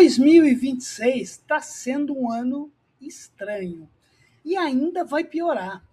2026 está sendo um ano estranho e ainda vai piorar.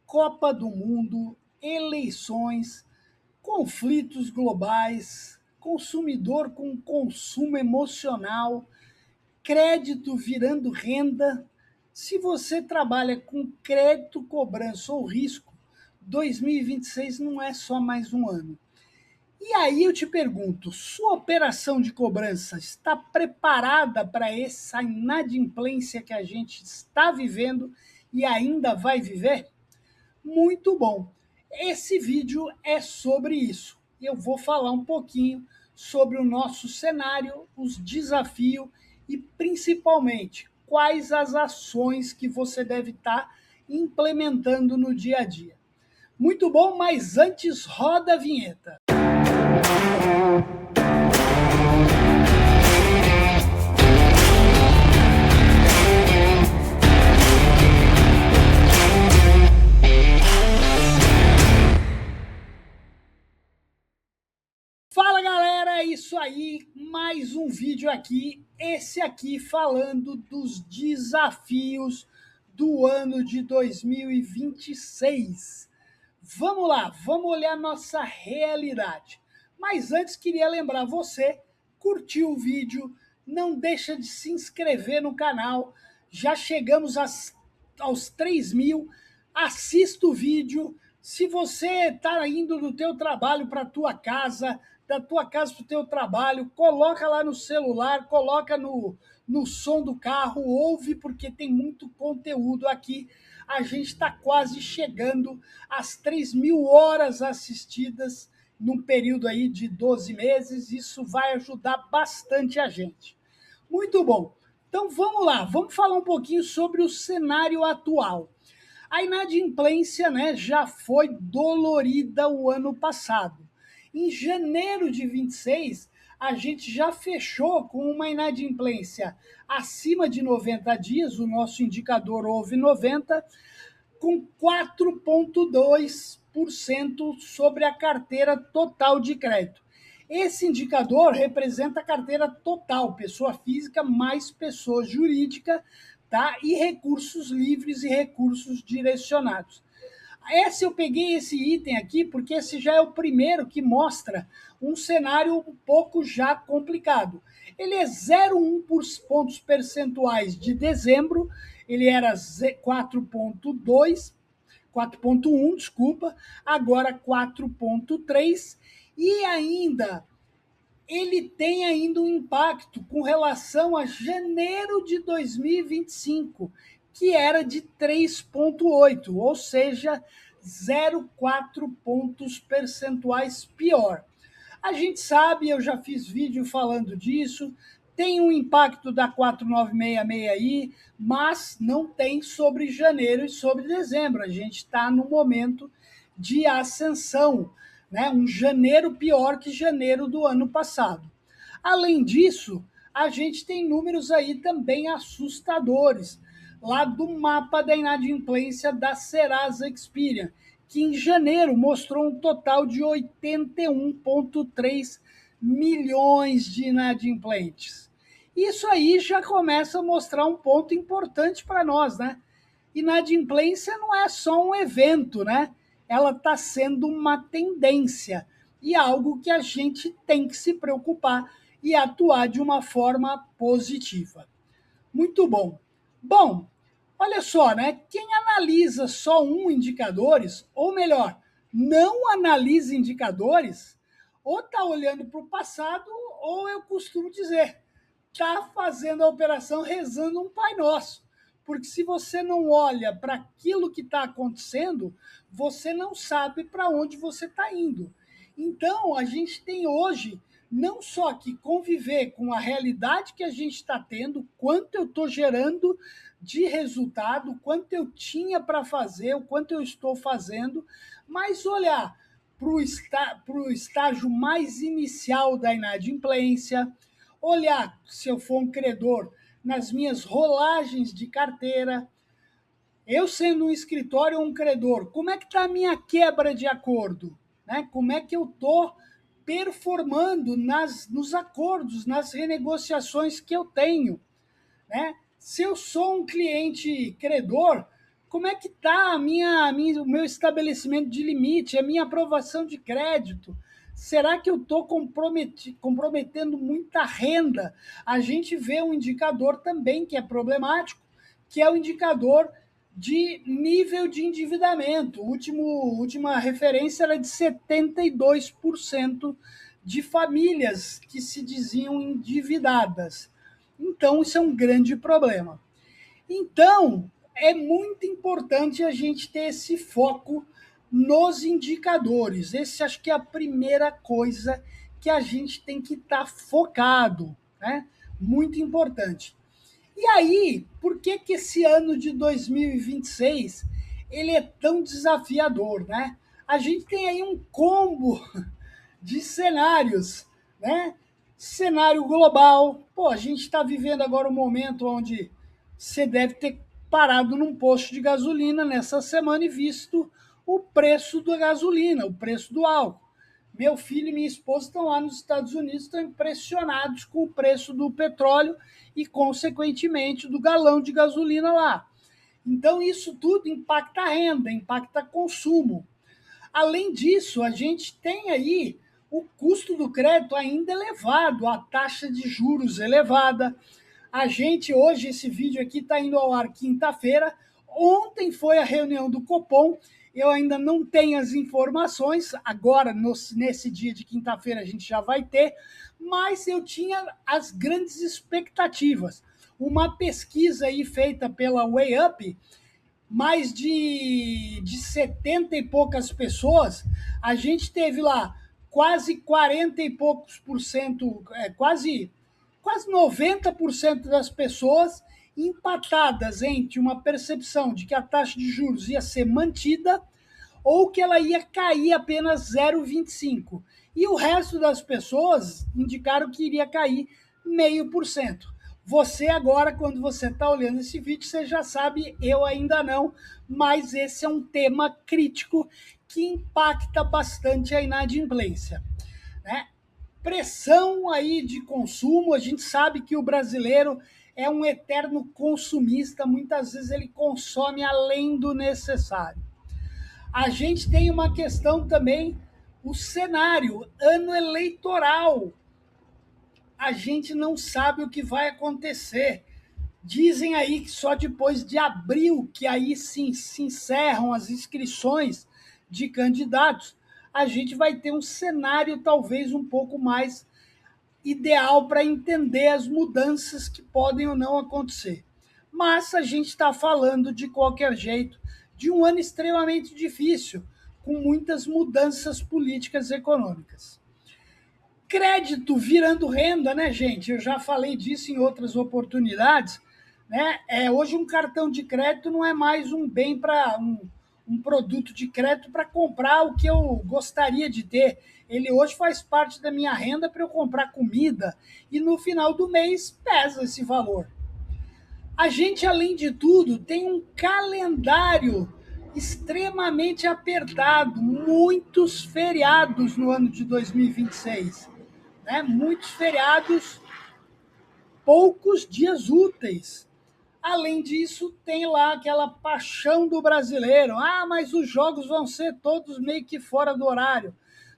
Copa do Mundo, eleições, conflitos globais, consumidor com consumo emocional, crédito virando renda. Se você trabalha com crédito, cobrança ou risco, 2026 não é só mais um ano. E aí eu te pergunto, sua operação de cobrança está preparada para essa inadimplência que a gente está vivendo e ainda vai viver? Muito bom. Esse vídeo é sobre isso. Eu vou falar um pouquinho sobre o nosso cenário, os desafios e principalmente quais as ações que você deve estar implementando no dia a dia. Muito bom, mas antes roda a vinheta. Fala galera, é isso aí, mais um vídeo aqui, esse aqui falando dos desafios do ano de 2026. Vamos lá, vamos olhar nossa realidade. Mas antes queria lembrar você, curtiu o vídeo, não deixa de se inscrever no canal, já chegamos aos 3.000, assista o vídeo. Se você está indo do teu trabalho para a tua casa, da tua casa para o teu trabalho, coloca lá no celular, coloca no som do carro, ouve, porque tem muito conteúdo aqui. A gente está quase chegando às 3.000 horas assistidas num período aí de 12 meses. Isso vai ajudar bastante a gente. Muito bom. Então vamos lá, vamos falar um pouquinho sobre o cenário atual. A inadimplência, né, já foi dolorida o ano passado. Em janeiro de 26, a gente já fechou com uma inadimplência acima de 90 dias, o nosso indicador houve 90, com 4,2% sobre a carteira total de crédito. Esse indicador representa a carteira total, pessoa física mais pessoa jurídica, tá? E recursos livres e recursos direcionados. Eu peguei esse item aqui porque esse já é o primeiro que mostra um cenário um pouco já complicado. Ele é 0,1 pontos percentuais de dezembro, ele era 4,2, 4,1, desculpa, agora 4,3, e ainda ele tem ainda um impacto com relação a janeiro de 2025, que era de 3,8, ou seja, 0,4 pontos percentuais pior. A gente sabe, eu já fiz vídeo falando disso, tem um impacto da 4966 aí, mas não tem sobre janeiro e sobre dezembro. A gente está no momento de ascensão, né? Um janeiro pior que janeiro do ano passado. Além disso, a gente tem números aí também assustadores, lá do mapa da inadimplência da Serasa Experian, que em janeiro mostrou um total de 81,3 milhões de inadimplentes. Isso aí já começa a mostrar um ponto importante para nós, né? Inadimplência não é só um evento, né? Ela está sendo uma tendência e algo que a gente tem que se preocupar e atuar de uma forma positiva. Muito bom. Bom, olha só, né? Quem analisa só indicadores, ou melhor, não analisa indicadores, ou está olhando para o passado, ou eu costumo dizer, está fazendo a operação rezando um Pai Nosso. Porque se você não olha para aquilo que está acontecendo, você não sabe para onde você está indo. Então, a gente tem hoje não só que conviver com a realidade que a gente está tendo, quanto eu estou gerando de resultado, quanto eu tinha para fazer, o quanto eu estou fazendo, mas olhar para o estágio mais inicial da inadimplência, olhar, se eu for um credor, nas minhas rolagens de carteira. Eu sendo um escritório ou um credor, como é que está a minha quebra de acordo? Né? Como é que eu estou performando nos acordos, nas renegociações que eu tenho, né? Se eu sou um cliente credor, como é que está o meu estabelecimento de limite, a minha aprovação de crédito? Será que eu estou comprometendo muita renda? A gente vê um indicador também que é problemático, que é o indicador de nível de endividamento. Última referência era de 72% de famílias que se diziam endividadas. Então, isso é um grande problema. Então, é muito importante a gente ter esse foco nos indicadores. Esse acho que é a primeira coisa que a gente tem que estar focado, né? Muito importante. E aí, por que que esse ano de 2026 ele é tão desafiador, né? A gente tem aí um combo de cenários, né? Cenário global. Pô, a gente está vivendo agora um momento onde você deve ter parado num posto de gasolina nessa semana e visto o preço da gasolina, o preço do álcool. Meu filho e minha esposa estão lá nos Estados Unidos, estão impressionados com o preço do petróleo e, consequentemente, do galão de gasolina lá. Então, isso tudo impacta a renda, impacta consumo. Além disso, a gente tem aí o custo do crédito ainda elevado, a taxa de juros elevada. A gente, hoje, esse vídeo aqui está indo ao ar quinta-feira. Ontem foi a reunião do Copom. Eu ainda não tenho as informações. Agora, nesse dia de quinta-feira, a gente já vai ter. Mas eu tinha as grandes expectativas. Uma pesquisa aí feita pela WayUp, mais de 70 e poucas pessoas, a gente teve lá quase 40 e poucos por cento, quase 90% das pessoas empatadas entre uma percepção de que a taxa de juros ia ser mantida ou que ela ia cair apenas 0,25. E o resto das pessoas indicaram que iria cair 0,5%. Você agora, quando você está olhando esse vídeo, você já sabe, eu ainda não, mas esse é um tema crítico que impacta bastante a inadimplência, né? Pressão aí de consumo, a gente sabe que o brasileiro é um eterno consumista, muitas vezes ele consome além do necessário. A gente tem uma questão também, o cenário, ano eleitoral. A gente não sabe o que vai acontecer. Dizem aí que só depois de abril, que aí sim se encerram as inscrições de candidatos, a gente vai ter um cenário talvez um pouco mais ideal para entender as mudanças que podem ou não acontecer. Mas a gente está falando, de qualquer jeito, de um ano extremamente difícil, com muitas mudanças políticas e econômicas. Crédito virando renda, né, gente? Eu já falei disso em outras oportunidades, né? Hoje um cartão de crédito não é mais um bem para um produto de crédito para comprar o que eu gostaria de ter. Ele hoje faz parte da minha renda para eu comprar comida e no final do mês pesa esse valor. A gente, além de tudo, tem um calendário extremamente apertado, muitos feriados no ano de 2026, né? Muitos feriados, poucos dias úteis. Além disso, tem lá aquela paixão do brasileiro. Ah, mas os jogos vão ser todos meio que fora do horário.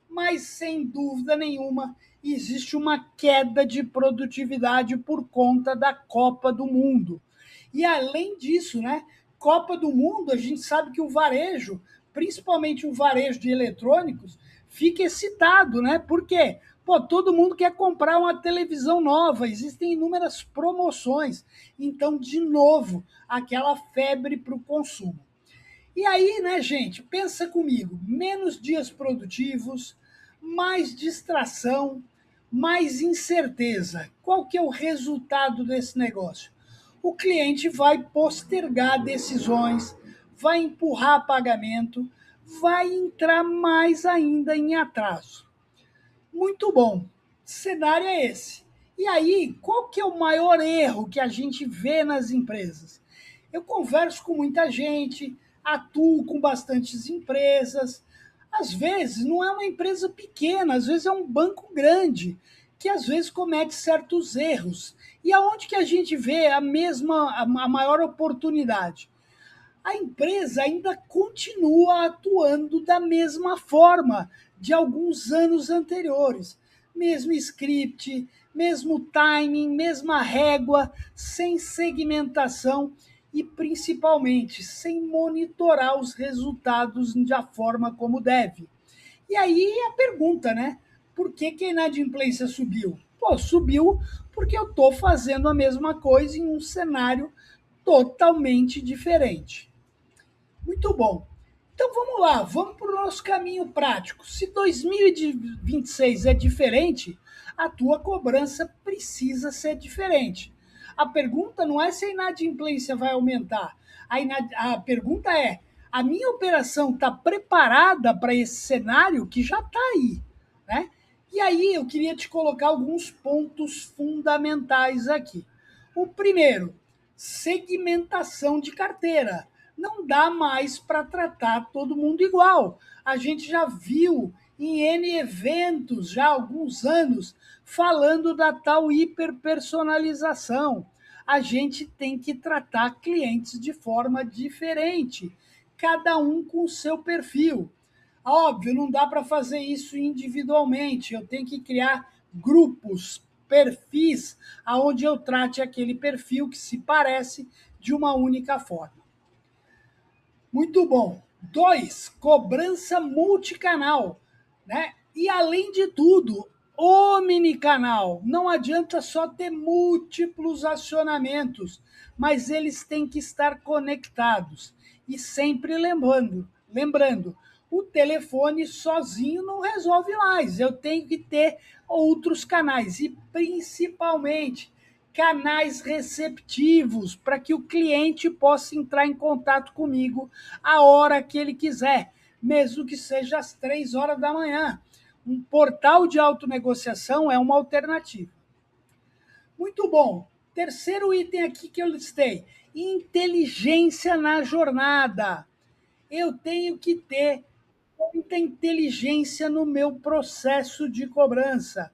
Mas, sem dúvida nenhuma, existe uma queda de produtividade por conta da Copa do Mundo. E, além disso, né, Copa do Mundo, a gente sabe que o varejo, principalmente o varejo de eletrônicos, fica excitado, né? Por quê? Pô, todo mundo quer comprar uma televisão nova, existem inúmeras promoções. Então, de novo, aquela febre para o consumo. E aí, né, gente, pensa comigo, menos dias produtivos, mais distração, mais incerteza. Qual que é o resultado desse negócio? O cliente vai postergar decisões, vai empurrar pagamento, vai entrar mais ainda em atraso. Muito bom. Cenário é esse. E aí, qual que é o maior erro que a gente vê nas empresas? Eu converso com muita gente, atuo com bastantes empresas. Às vezes não é uma empresa pequena, às vezes é um banco grande, que às vezes comete certos erros. E aonde que a gente vê a maior oportunidade? A empresa ainda continua atuando da mesma forma de alguns anos anteriores. Mesmo script, mesmo timing, mesma régua, sem segmentação e principalmente sem monitorar os resultados da forma como deve. E aí a pergunta, né? Por que a inadimplência subiu? Pô, subiu porque eu estou fazendo a mesma coisa em um cenário totalmente diferente. Muito bom. Então vamos lá, vamos para o nosso caminho prático. Se 2026 é diferente, a tua cobrança precisa ser diferente. A pergunta não é se a inadimplência vai aumentar. A pergunta é: a minha operação está preparada para esse cenário que já está aí? Né? E aí eu queria te colocar alguns pontos fundamentais aqui. O primeiro, segmentação de carteira. Não dá mais para tratar todo mundo igual. A gente já viu em N eventos, já há alguns anos, falando da tal hiperpersonalização. A gente tem que tratar clientes de forma diferente, cada um com o seu perfil. Óbvio, não dá para fazer isso individualmente. Eu tenho que criar grupos, perfis, aonde eu trate aquele perfil que se parece de uma única forma. Muito bom. 2, cobrança multicanal, né? E além de tudo, omnicanal. Não adianta só ter múltiplos acionamentos, mas eles têm que estar conectados. E sempre lembrando, o telefone sozinho não resolve mais. Eu tenho que ter outros canais e principalmente canais receptivos para que o cliente possa entrar em contato comigo a hora que ele quiser, mesmo que seja às 3 horas da manhã. Um portal de autonegociação é uma alternativa. Muito bom. Terceiro item aqui que eu listei: inteligência na jornada. Eu tenho que ter muita inteligência no meu processo de cobrança,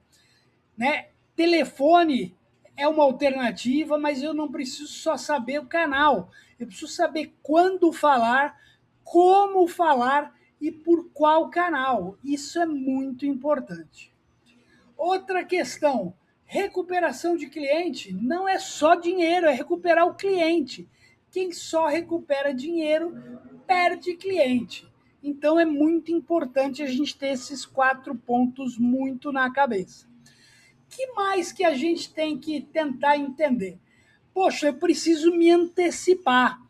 né? Telefone é uma alternativa, mas eu não preciso só saber o canal. Eu preciso saber quando falar, como falar e por qual canal. Isso é muito importante. Outra questão, recuperação de cliente não é só dinheiro, é recuperar o cliente. Quem só recupera dinheiro perde cliente. Então é muito importante a gente ter esses 4 pontos muito na cabeça. Que mais que a gente tem que tentar entender? Poxa, eu preciso me antecipar.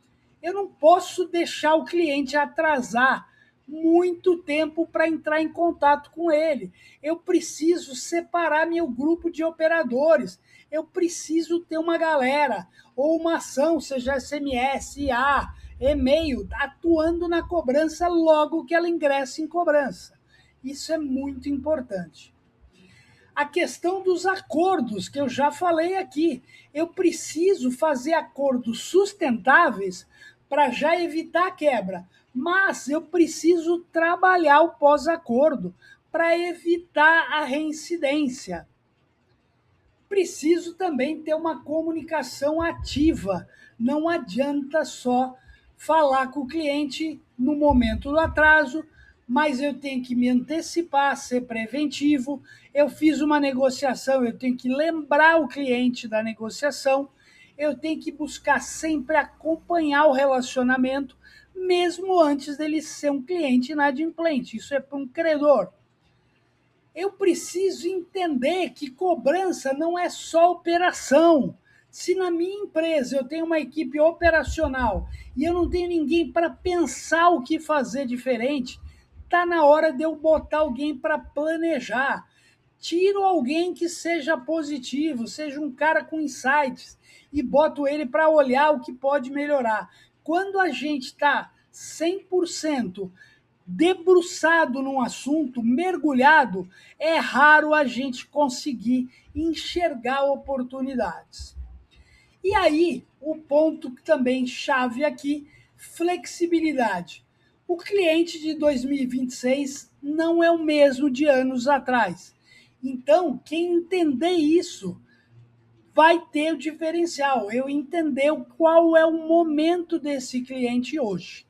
Eu não posso deixar o cliente atrasar muito tempo para entrar em contato com ele. Eu preciso separar meu grupo de operadores. Eu preciso ter uma galera ou uma ação, seja SMS, IA, e-mail, atuando na cobrança logo que ela ingressa em cobrança. Isso é muito importante. A questão dos acordos, que eu já falei aqui. Eu preciso fazer acordos sustentáveis para já evitar a quebra, mas eu preciso trabalhar o pós-acordo para evitar a reincidência. Preciso também ter uma comunicação ativa. Não adianta só falar com o cliente no momento do atraso, mas eu tenho que me antecipar, ser preventivo. Eu fiz uma negociação, eu tenho que lembrar o cliente da negociação. Eu tenho que buscar sempre acompanhar o relacionamento, mesmo antes dele ser um cliente inadimplente. Isso é para um credor. Eu preciso entender que cobrança não é só operação. Se na minha empresa eu tenho uma equipe operacional e eu não tenho ninguém para pensar o que fazer diferente, está na hora de eu botar alguém para planejar. Tiro alguém que seja positivo, seja um cara com insights e boto ele para olhar o que pode melhorar. Quando a gente está 100% debruçado num assunto, mergulhado, é raro a gente conseguir enxergar oportunidades. E aí, o ponto também chave aqui, flexibilidade. O cliente de 2026 não é o mesmo de anos atrás. Então, quem entender isso vai ter o diferencial. Eu entender qual é o momento desse cliente hoje.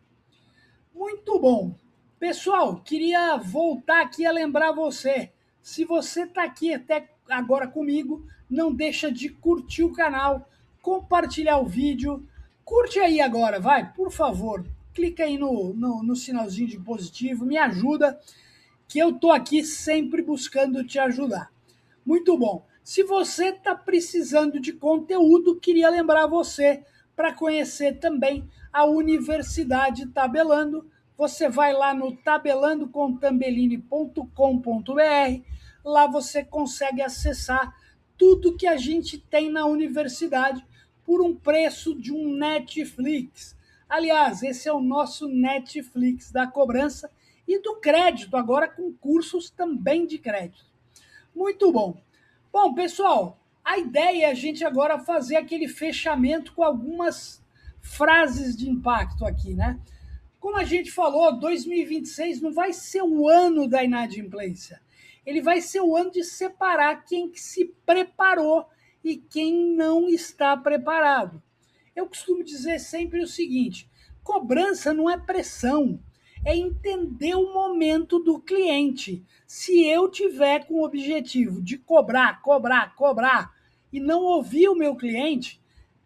Muito bom. Pessoal, queria voltar aqui a lembrar você. Se você está aqui até agora comigo, não deixa de curtir o canal, compartilhar o vídeo. Curte aí agora, vai, por favor. Clica aí no sinalzinho de positivo, me ajuda, que eu estou aqui sempre buscando te ajudar. Muito bom. Se você está precisando de conteúdo, queria lembrar você para conhecer também a Universidade Tabelando. Você vai lá no tabelandocontambellini.com.br. Lá você consegue acessar tudo que a gente tem na universidade por um preço de um Netflix. Aliás, esse é o nosso Netflix da cobrança e do crédito, agora com cursos também de crédito. Muito bom. Bom, pessoal, a ideia é a gente agora fazer aquele fechamento com algumas frases de impacto aqui, né? Como a gente falou, 2026 não vai ser o ano da inadimplência. Ele vai ser o ano de separar quem se preparou e quem não está preparado. Eu costumo dizer sempre o seguinte: cobrança não é pressão, é entender o momento do cliente. Se eu tiver com o objetivo de cobrar, cobrar, cobrar e não ouvir o meu cliente,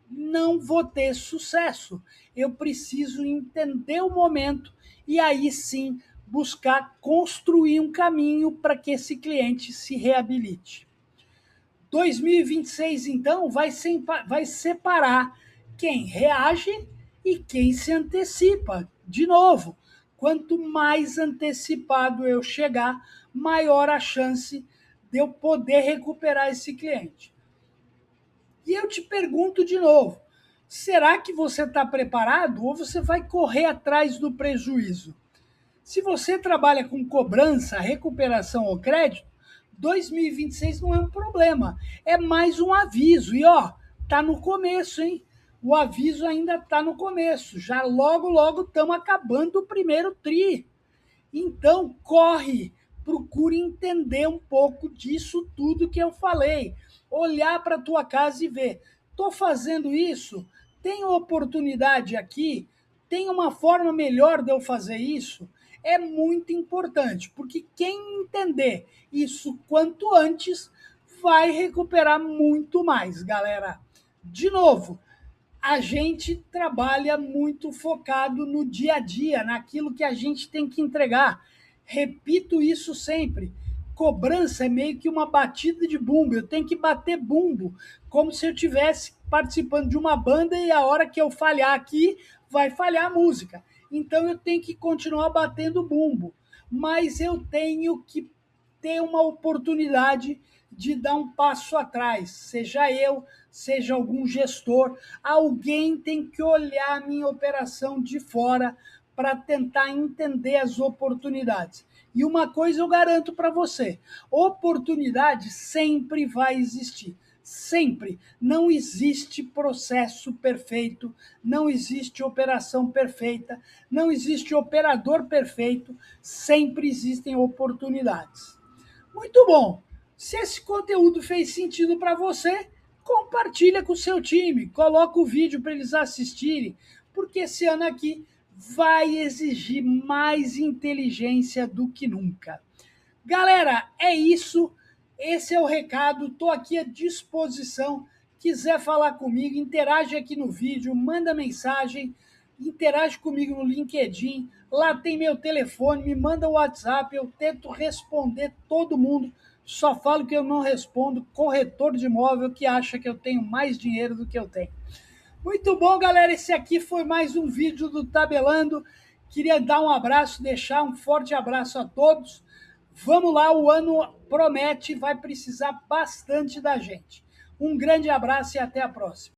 não vou ter sucesso. Eu preciso entender o momento e aí sim buscar construir um caminho para que esse cliente se reabilite. 2026, então, vai separar quem reage e quem se antecipa. De novo, quanto mais antecipado eu chegar, maior a chance de eu poder recuperar esse cliente. E eu te pergunto de novo, será que você está preparado ou você vai correr atrás do prejuízo? Se você trabalha com cobrança, recuperação ou crédito, 2026 não é um problema, é mais um aviso. E ó, tá no começo, hein? O aviso ainda tá no começo. Já logo, logo estamos acabando o primeiro tri. Então, corre, procure entender um pouco disso tudo que eu falei. Olhar para a tua casa e ver, estou fazendo isso? Tem oportunidade aqui? Tem uma forma melhor de eu fazer isso? É muito importante, porque quem entender isso quanto antes vai recuperar muito mais, galera. De novo, a gente trabalha muito focado no dia a dia, naquilo que a gente tem que entregar. Repito isso sempre. Cobrança é meio que uma batida de bumbo. Eu tenho que bater bumbo, como se eu estivesse participando de uma banda e a hora que eu falhar aqui, vai falhar a música. Então eu tenho que continuar batendo bumbo. Mas eu tenho que ter uma oportunidade de dar um passo atrás, seja eu, seja algum gestor, alguém tem que olhar a minha operação de fora para tentar entender as oportunidades. E uma coisa eu garanto para você: oportunidade sempre vai existir. Sempre. Não existe processo perfeito, não existe operação perfeita, não existe operador perfeito, sempre existem oportunidades. Muito bom. Se esse conteúdo fez sentido para você, compartilha com o seu time, coloca o vídeo para eles assistirem, porque esse ano aqui vai exigir mais inteligência do que nunca. Galera, é isso. Esse é o recado. Estou aqui à disposição. Quiser falar comigo, interage aqui no vídeo, manda mensagem, interage comigo no LinkedIn. Lá tem meu telefone, me manda o WhatsApp, eu tento responder todo mundo. Só falo que eu não respondo corretor de imóvel que acha que eu tenho mais dinheiro do que eu tenho. Muito bom, galera. Esse aqui foi mais um vídeo do Tabelando. Queria dar um abraço, deixar um forte abraço a todos. Vamos lá, o ano promete, vai precisar bastante da gente. Um grande abraço e até a próxima.